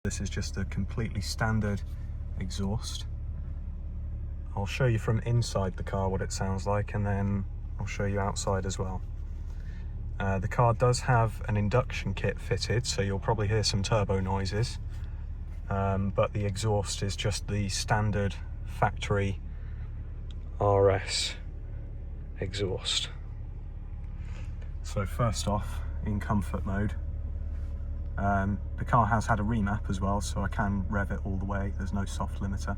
This is just a completely standard exhaust. I'll show you from inside the car what it sounds like, and then I'll show you outside as well. The car does have an induction kit fitted, so you'll probably hear some turbo noises, but the exhaust is just the standard factory RS exhaust. So first off, in comfort mode, the car has had a remap as well, so I can rev it all the way. There's no soft limiter.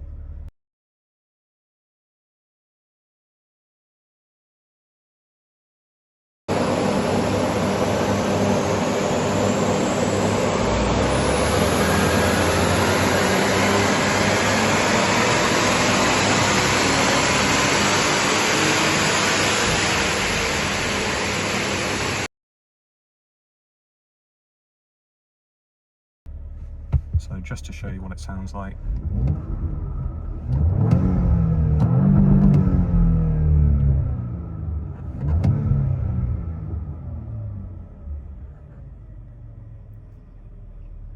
So just to show you what it sounds like.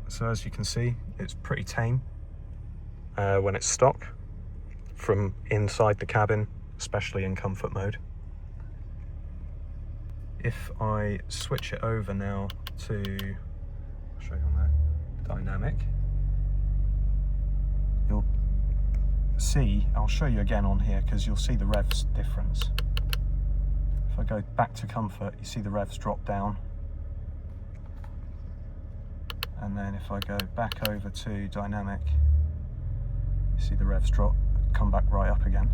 So as you can see, it's pretty tame when it's stock from inside the cabin, especially in comfort mode. If I switch it over now to, I'll show you on there, dynamic, you'll see, I'll show you again on here because you'll see the revs difference. If I go back to comfort, you see the revs drop down. And then if I go back over to dynamic, you see the revs drop, come back right up again.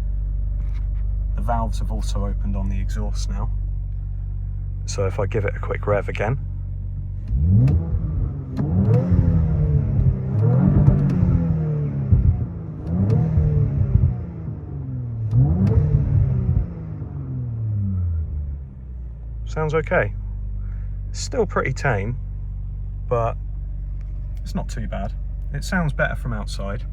The valves have also opened on the exhaust now. So if I give it a quick rev again, sounds okay. Still pretty tame, but it's not too bad. It sounds better from outside.